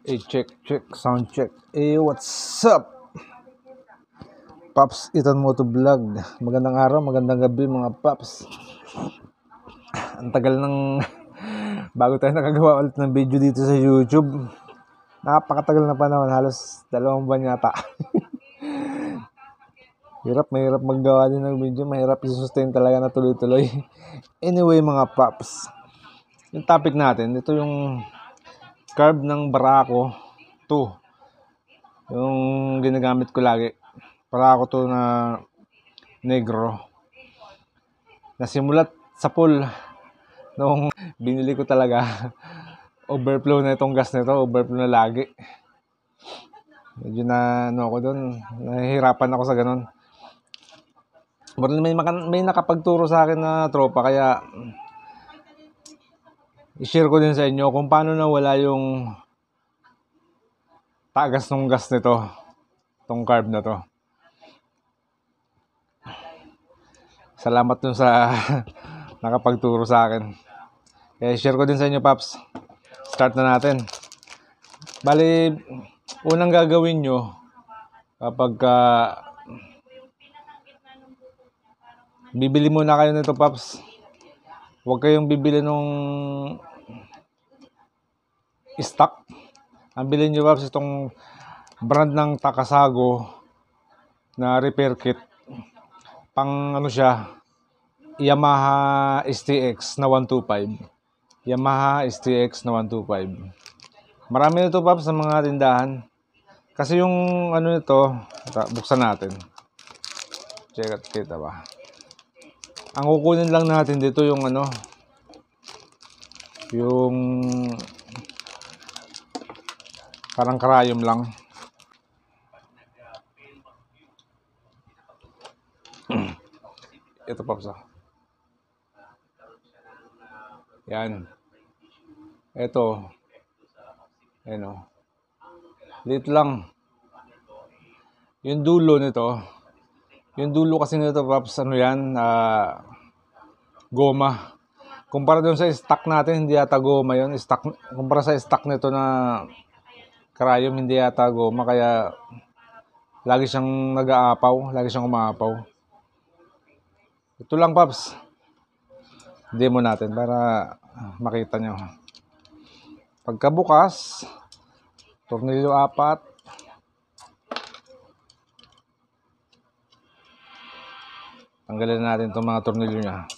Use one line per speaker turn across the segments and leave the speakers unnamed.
Check, sound check. What's up? Paps, Ethan Moto Vlog. Magandang araw, magandang gabi mga Paps. Ang tagal ng bago tayo nakagawa ulit ng video dito sa YouTube. Napakatagal na panahon, halos 2 buwan yata. Mahirap maggawa din ng video, mahirap i-sustain talaga na tuloy-tuloy. Anyway mga Paps, yung topic natin, ito yung carb ng Barako 2. Yung ginagamit ko lagi. Barako 2 na negro. Nasimulat sa pool nung binili ko talaga. Overflow na itong gas nito, overflow na lagi. Medyo na ako doon, nahihirapan ako sa ganun. May nakapagturo sa akin na tropa, kaya i-share ko din sa inyo kung paano nawala yung tagas ng gas nito, itong carb na to. Salamat dun sa nakapagturo sa akin. Kaya i-share ko din sa inyo, Paps. Start na natin. Bali, unang gagawin nyo kapag bibili muna kayo nito, Paps. Huwag kayong bibili nung stock. Ang bilhin nyo, Paps, itong brand ng Takasago na repair kit. Pang ano siya, Yamaha STX na 125. Yamaha STX na 125. Marami nito, Paps, sa mga tindahan. Kasi yung ano nito, buksan natin. Check out, kita ba? Ang kukunin lang natin dito yung ano, yung parang karayom lang. Ito, Paps. Yan. Ito. Ayan, lit lang. Yung dulo nito. Yung dulo kasi nito, Paps, ano yan? Goma. Kumpara doon sa stock natin, hindi yata goma yun. Kumpara sa stock nito na karayom, hindi yata goma. Kaya lagi siyang nag-aapaw. Lagi siyang umaapaw. Ito lang, Paps. Demo natin para makita nyo. Pagkabukas, tornilyo 4. Tanggalin natin itong mga tornilyo niya.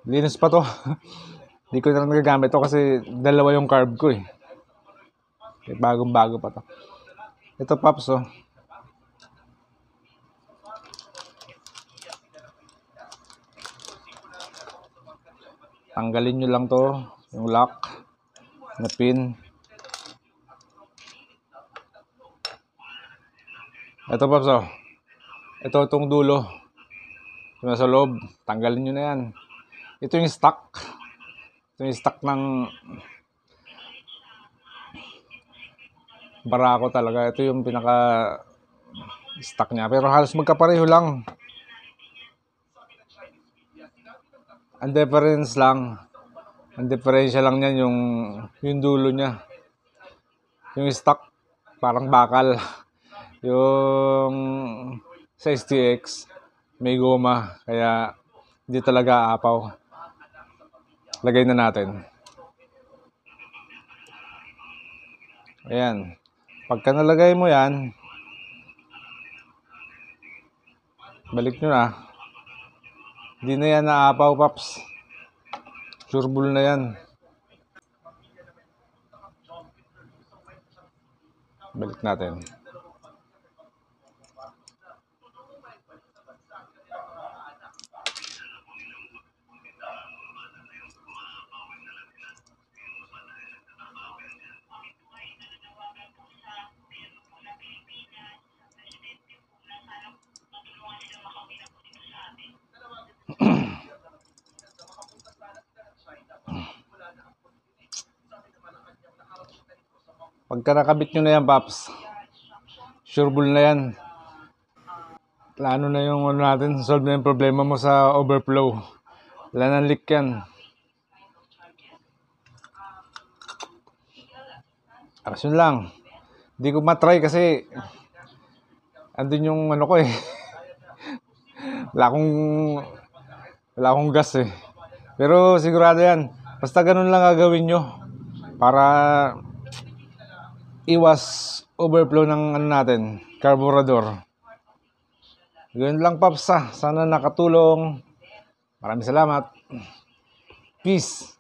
Linis pa to. Hindi ko na nagagamit to kasi dalawa yung carb ko eh. Bagong-bago pa to. Ito, Paps, oh. Tanggalin nyo lang to, yung lock na pin. Ito, Paps, oh. Ito itong dulo. Ito nasa loob. Tanggalin nyo na yan. Ito yung stock. Ito yung stock ng Barako talaga. Ito yung pinaka stock niya. Pero halos magkapareho lang. Ang diferensya lang niyan yung dulo niya. Yung stock parang bakal. Yung sa STX may goma, kaya hindi talaga aapaw. Lagay na natin. Ayan. Pagka nalagay mo yan, balik nyo na. Hindi na yan naaapaw, Paps. Sureball na yan. Balik natin. Pagka nakabit nyo na yan, Paps, sure bull na yan. Plano na yung ano natin, solve na yung problema mo sa overflow. Wala nang leak yan. Aras yun lang. Hindi ko matry kasi andun yung ano ko eh. wala akong gas eh. Pero sigurado yan. Basta ganun lang gagawin nyo para iwas overflow ng ano natin, carburetor. Ganun lang, Paps. Sana nakatulong. Maraming salamat. Peace.